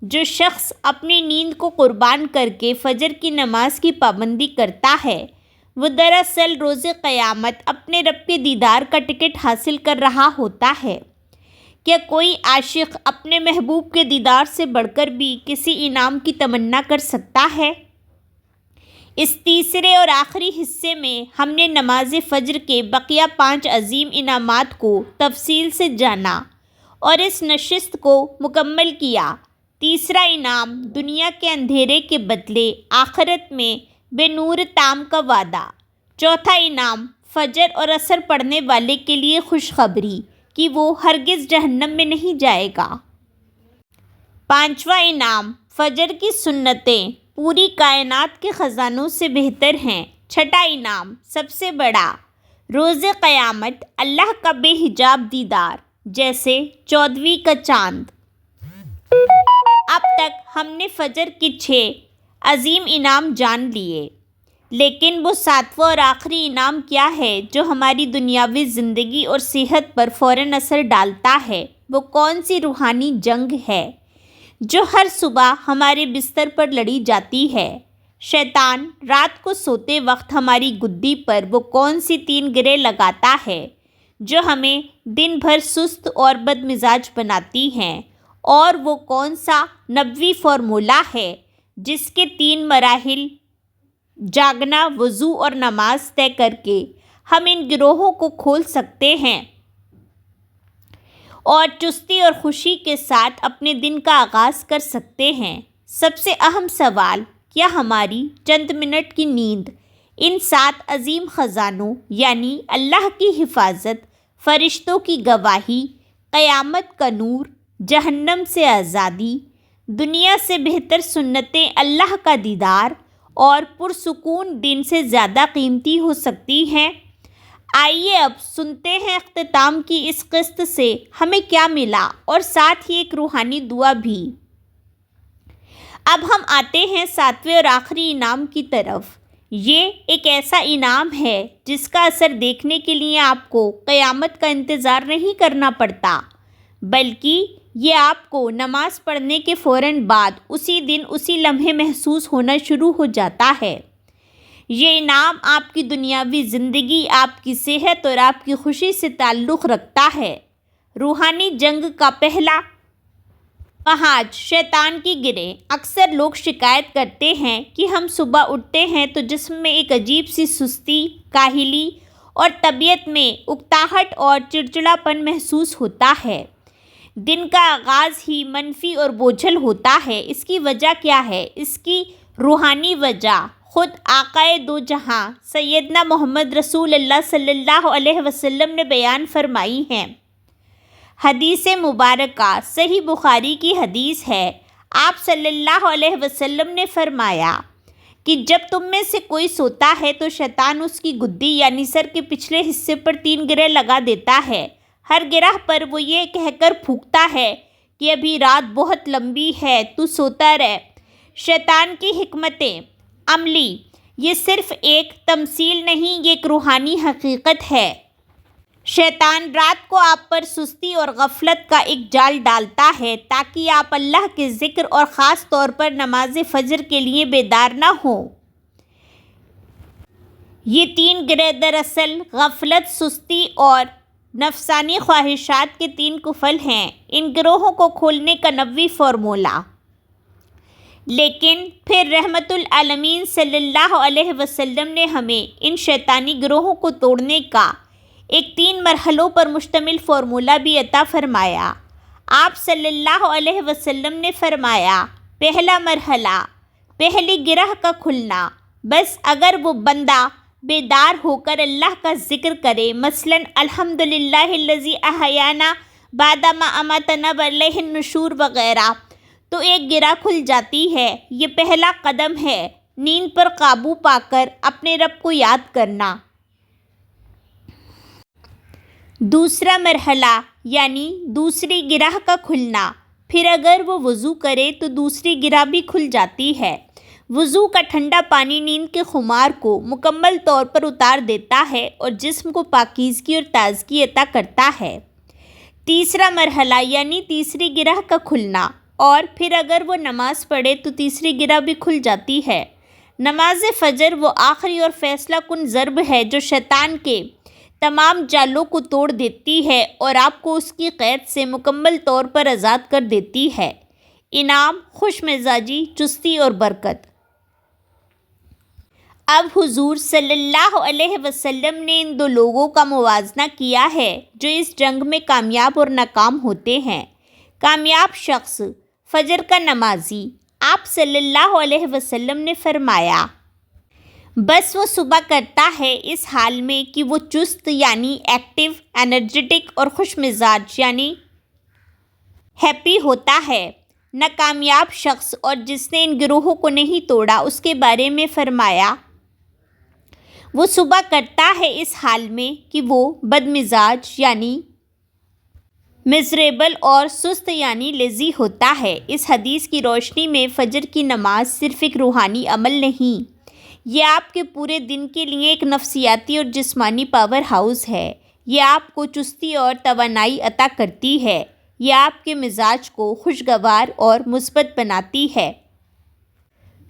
جو شخص اپنی نیند کو قربان کر کے فجر کی نماز کی پابندی کرتا ہے، وہ دراصل روز قیامت اپنے رب کے دیدار کا ٹکٹ حاصل کر رہا ہوتا ہے۔ کیا کوئی عاشق اپنے محبوب کے دیدار سے بڑھ کر بھی کسی انعام کی تمنا کر سکتا ہے؟ اس تیسرے اور آخری حصے میں ہم نے نماز فجر کے بقیہ 5 عظیم انعامات کو تفصیل سے جانا اور اس نشست کو مکمل کیا۔ تیسرا انعام دنیا کے اندھیرے کے بدلے آخرت میں بے نور تام کا وعدہ۔ چوتھا انعام فجر اور عصر پڑھنے والے کے لیے خوشخبری کہ وہ ہرگز جہنم میں نہیں جائے گا۔ پانچواں انعام فجر کی سنتیں پوری کائنات کے خزانوں سے بہتر ہیں۔ چھٹا انعام سب سے بڑا، روز قیامت اللہ کا بے حجاب دیدار، جیسے 14ویں کا چاند۔ اب تک ہم نے فجر کے 6 عظیم انعام جان لیے، لیکن وہ 7واں اور آخری انعام کیا ہے جو ہماری دنیاوی زندگی اور صحت پر فوراً اثر ڈالتا ہے؟ وہ کون سی روحانی جنگ ہے جو ہر صبح ہمارے بستر پر لڑی جاتی ہے؟ شیطان رات کو سوتے وقت ہماری گدی پر وہ کون سی 3 گریں لگاتا ہے جو ہمیں دن بھر سست اور بد مزاج بناتی ہیں؟ اور وہ کون سا نبوی فارمولہ ہے جس کے 3 مراحل جاگنا، وضو اور نماز طے کر کے ہم ان گروہوں کو کھول سکتے ہیں اور چستی اور خوشی کے ساتھ اپنے دن کا آغاز کر سکتے ہیں؟ سب سے اہم سوال، کیا ہماری چند منٹ کی نیند ان 7 عظیم خزانوں یعنی اللہ کی حفاظت، فرشتوں کی گواہی، قیامت کا نور، جہنم سے آزادی، دنیا سے بہتر سنتیں، اللہ کا دیدار اور پرسکون دن سے زیادہ قیمتی ہو سکتی ہیں؟ آئیے اب سنتے ہیں اختتام کی اس قسط سے ہمیں کیا ملا اور ساتھ ہی ایک روحانی دعا بھی۔ اب ہم آتے ہیں 7ویں اور آخری انعام کی طرف۔ یہ ایک ایسا انعام ہے جس کا اثر دیکھنے کے لیے آپ کو قیامت کا انتظار نہیں کرنا پڑتا، بلکہ یہ آپ کو نماز پڑھنے کے فوراً بعد اسی دن اسی لمحے محسوس ہونا شروع ہو جاتا ہے۔ یہ انعام آپ کی دنیاوی زندگی، آپ کی صحت اور آپ کی خوشی سے تعلق رکھتا ہے۔ روحانی جنگ کا پہلا محاذ شیطان کی گریں۔ اکثر لوگ شکایت کرتے ہیں کہ ہم صبح اٹھتے ہیں تو جسم میں ایک عجیب سی سستی، کاہلی اور طبیعت میں اکتاہٹ اور چڑچڑاپن محسوس ہوتا ہے۔ دن کا آغاز ہی منفی اور بوجھل ہوتا ہے۔ اس کی وجہ کیا ہے؟ اس کی روحانی وجہ خود آقائے دو جہاں سیدنا محمد رسول اللہ صلی اللہ علیہ وسلم نے بیان فرمائی ہیں۔ حدیث مبارکہ صحیح بخاری کی حدیث ہے۔ آپ صلی اللہ علیہ وسلم نے فرمایا کہ جب تم میں سے کوئی سوتا ہے تو شیطان اس کی گدی یعنی سر کے پچھلے حصے پر 3 گرہ لگا دیتا ہے۔ ہر گرہ پر وہ یہ کہہ کر پھونکتا ہے کہ ابھی رات بہت لمبی ہے، تو سوتا رہ۔ شیطان کی حکمتیں عملی، یہ صرف ایک تمثیل نہیں، یہ ایک روحانی حقیقت ہے۔ شیطان رات کو آپ پر سستی اور غفلت کا ایک جال ڈالتا ہے تاکہ آپ اللہ کے ذکر اور خاص طور پر نماز فجر کے لیے بیدار نہ ہوں۔ یہ 3 گرہ دراصل غفلت، سستی اور نفسانی خواہشات کے 3 کفل ہیں۔ ان گروہوں کو کھولنے کا 90 فارمولہ۔ لیکن پھر رحمت العالمین صلی اللہ علیہ وسلم نے ہمیں ان شیطانی گروہوں کو توڑنے کا ایک 3 مرحلوں پر مشتمل فارمولہ بھی عطا فرمایا۔ آپ صلی اللہ علیہ وسلم نے فرمایا، پہلا مرحلہ، پہلی گرہ کا کھلنا۔ بس اگر وہ بندہ بیدار ہو کر اللہ کا ذکر کرے، مثلاً الحمدللہ الذی احیانا بعد ما اماتنا والیہ النشور وغیرہ، تو ایک گرہ کھل جاتی ہے۔ یہ پہلا قدم ہے، نیند پر قابو پا کر اپنے رب کو یاد کرنا۔ دوسرا مرحلہ یعنی دوسری گرہ کا کھلنا، پھر اگر وہ وضو کرے تو دوسری گرہ بھی کھل جاتی ہے۔ وضو کا ٹھنڈا پانی نیند کے خمار کو مکمل طور پر اتار دیتا ہے اور جسم کو پاکیزگی اور تازگی عطا کرتا ہے۔ تیسرا مرحلہ یعنی تیسری گرہ کا کھلنا، اور پھر اگر وہ نماز پڑھے تو تیسری گرہ بھی کھل جاتی ہے۔ نماز فجر وہ آخری اور فیصلہ کن ضرب ہے جو شیطان کے تمام جالوں کو توڑ دیتی ہے اور آپ کو اس کی قید سے مکمل طور پر آزاد کر دیتی ہے۔ انعام، خوش مزاجی، چستی اور برکت۔ اب حضور صلی اللہ علیہ وسلم نے ان 2 لوگوں کا موازنہ کیا ہے جو اس جنگ میں کامیاب اور ناکام ہوتے ہیں۔ کامیاب شخص، فجر کا نمازی۔ آپ صلی اللہ علیہ وسلم نے فرمایا، بس وہ صبح کرتا ہے اس حال میں کہ وہ چست یعنی ایکٹیو، انرجیٹک اور خوش مزاج یعنی ہیپی ہوتا ہے۔ ناکامیاب شخص اور جس نے ان گروہوں کو نہیں توڑا، اس کے بارے میں فرمایا، وہ صبح کرتا ہے اس حال میں کہ وہ بد مزاج یعنی مزریبل اور سست یعنی لیزی ہوتا ہے۔ اس حدیث کی روشنی میں فجر کی نماز صرف ایک روحانی عمل نہیں، یہ آپ کے پورے دن کے لیے ایک نفسیاتی اور جسمانی پاور ہاؤس ہے۔ یہ آپ کو چستی اور توانائی عطا کرتی ہے۔ یہ آپ کے مزاج کو خوشگوار اور مثبت بناتی ہے۔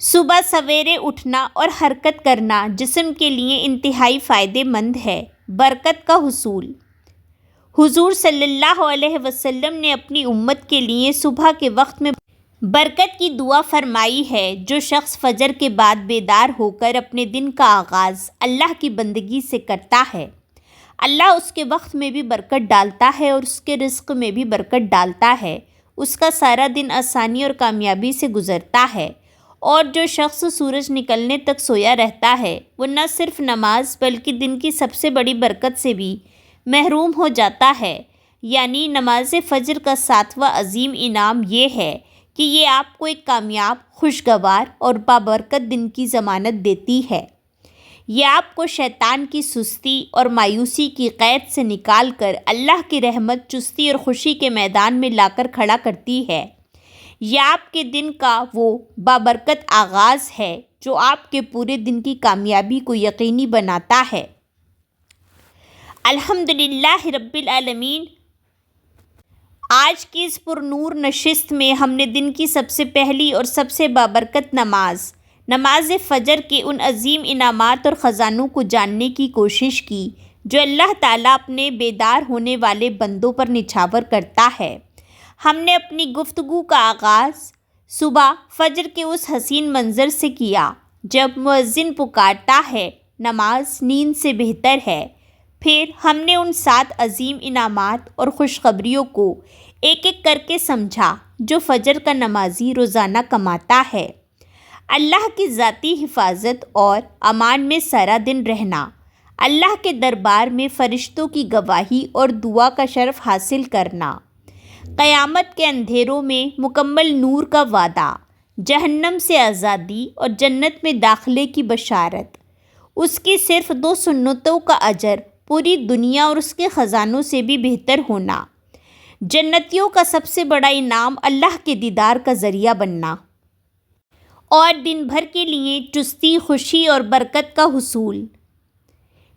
صبح سویرے اٹھنا اور حرکت کرنا جسم کے لیے انتہائی فائدہ مند ہے۔ برکت کا حصول۔ حضور صلی اللہ علیہ وسلم نے اپنی امت کے لیے صبح کے وقت میں برکت کی دعا فرمائی ہے۔ جو شخص فجر کے بعد بیدار ہو کر اپنے دن کا آغاز اللہ کی بندگی سے کرتا ہے، اللہ اس کے وقت میں بھی برکت ڈالتا ہے اور اس کے رزق میں بھی برکت ڈالتا ہے۔ اس کا سارا دن آسانی اور کامیابی سے گزرتا ہے۔ اور جو شخص سورج نکلنے تک سویا رہتا ہے، وہ نہ صرف نماز بلکہ دن کی سب سے بڑی برکت سے بھی محروم ہو جاتا ہے۔ یعنی نماز فجر کا 7واں عظیم انعام یہ ہے کہ یہ آپ کو ایک کامیاب، خوشگوار اور بابرکت دن کی ضمانت دیتی ہے۔ یہ آپ کو شیطان کی سستی اور مایوسی کی قید سے نکال کر اللہ کی رحمت، چستی اور خوشی کے میدان میں لا کر کھڑا کرتی ہے۔ یہ آپ کے دن کا وہ بابرکت آغاز ہے جو آپ کے پورے دن کی کامیابی کو یقینی بناتا ہے۔ الحمدللہ رب العالمین، آج کی اس پرنور نشست میں ہم نے دن کی سب سے پہلی اور سب سے بابرکت نماز فجر کے ان عظیم انعامات اور خزانوں کو جاننے کی کوشش کی جو اللہ تعالیٰ اپنے بیدار ہونے والے بندوں پر نچھاور کرتا ہے۔ ہم نے اپنی گفتگو کا آغاز صبح فجر کے اس حسین منظر سے کیا جب مؤذن پکارتا ہے، نماز نیند سے بہتر ہے۔ پھر ہم نے ان 7 عظیم انعامات اور خوشخبریوں کو ایک ایک کر کے سمجھا جو فجر کا نمازی روزانہ کماتا ہے۔ اللہ کی ذاتی حفاظت اور امان میں سارا دن رہنا، اللہ کے دربار میں فرشتوں کی گواہی اور دعا کا شرف حاصل کرنا، قیامت کے اندھیروں میں مکمل نور کا وعدہ، جہنم سے آزادی اور جنت میں داخلے کی بشارت، اس کی صرف 2 سنتوں کا اجر پوری دنیا اور اس کے خزانوں سے بھی بہتر ہونا، جنتیوں کا سب سے بڑا انعام اللہ کے دیدار کا ذریعہ بننا، اور دن بھر کے لیے چستی، خوشی اور برکت کا حصول۔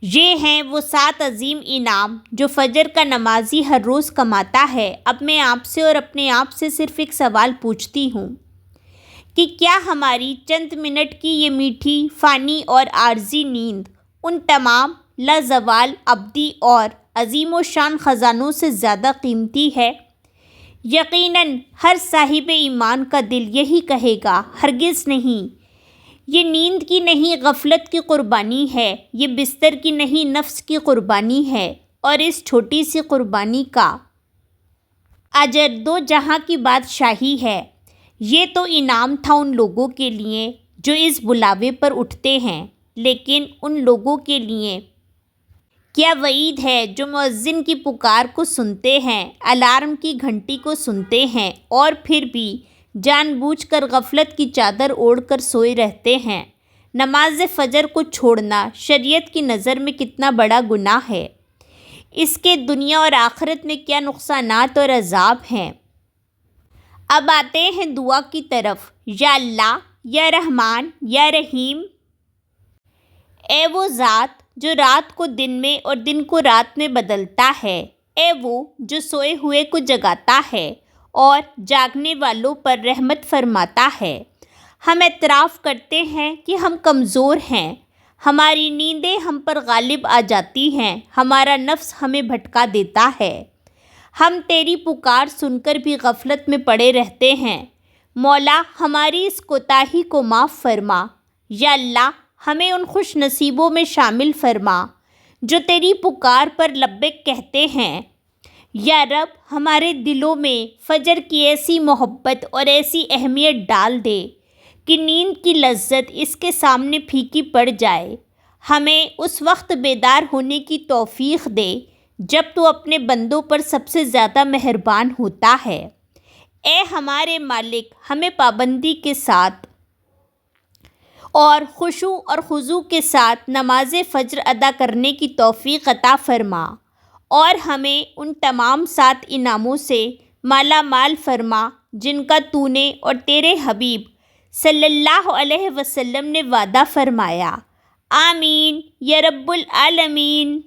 یہ ہیں وہ 7 عظیم انعام جو فجر کا نمازی ہر روز کماتا ہے۔ اب میں آپ سے اور اپنے آپ سے صرف ایک سوال پوچھتی ہوں کہ کیا ہماری چند منٹ کی یہ میٹھی، فانی اور عارضی نیند ان تمام لازوال، ابدی اور عظیم و شان خزانوں سے زیادہ قیمتی ہے؟ یقیناً ہر صاحب ایمان کا دل یہی کہے گا، ہرگز نہیں۔ یہ نیند کی نہیں، غفلت کی قربانی ہے، یہ بستر کی نہیں، نفس کی قربانی ہے، اور اس چھوٹی سی قربانی کا اجر 2 جہاں کی بادشاہی ہے۔ یہ تو انعام تھا ان لوگوں کے لیے جو اس بلاوے پر اٹھتے ہیں، لیکن ان لوگوں کے لیے کیا وعید ہے جو مؤذن کی پکار کو سنتے ہیں، الارم کی گھنٹی کو سنتے ہیں اور پھر بھی جان بوجھ کر غفلت کی چادر اوڑھ کر سوئے رہتے ہیں۔ نماز فجر کو چھوڑنا شریعت کی نظر میں کتنا بڑا گناہ ہے، اس کے دنیا اور آخرت میں کیا نقصانات اور عذاب ہیں۔ اب آتے ہیں دعا کی طرف۔ یا اللہ، یا رحمان، یا رحیم، اے وہ ذات جو رات کو دن میں اور دن کو رات میں بدلتا ہے، اے وہ جو سوئے ہوئے کو جگاتا ہے اور جاگنے والوں پر رحمت فرماتا ہے۔ ہم اعتراف کرتے ہیں کہ ہم کمزور ہیں، ہماری نیندیں ہم پر غالب آ جاتی ہیں، ہمارا نفس ہمیں بھٹکا دیتا ہے، ہم تیری پکار سن کر بھی غفلت میں پڑے رہتے ہیں۔ مولا، ہماری اس کوتاہی کو معاف فرما۔ یا اللہ، ہمیں ان خوش نصیبوں میں شامل فرما جو تیری پکار پر لبیک کہتے ہیں۔ یا رب، ہمارے دلوں میں فجر کی ایسی محبت اور ایسی اہمیت ڈال دے کہ نیند کی لذت اس کے سامنے پھیکی پڑ جائے۔ ہمیں اس وقت بیدار ہونے کی توفیق دے جب تو اپنے بندوں پر سب سے زیادہ مہربان ہوتا ہے۔ اے ہمارے مالک، ہمیں پابندی کے ساتھ اور خشوع اور خضوع کے ساتھ نماز فجر ادا کرنے کی توفیق عطا فرما، اور ہمیں ان تمام 7 انعاموں سے مالا مال فرما جن کا تو نے اور تیرے حبیب صلی اللہ علیہ وسلم نے وعدہ فرمایا۔ آمین یا رب العالمین۔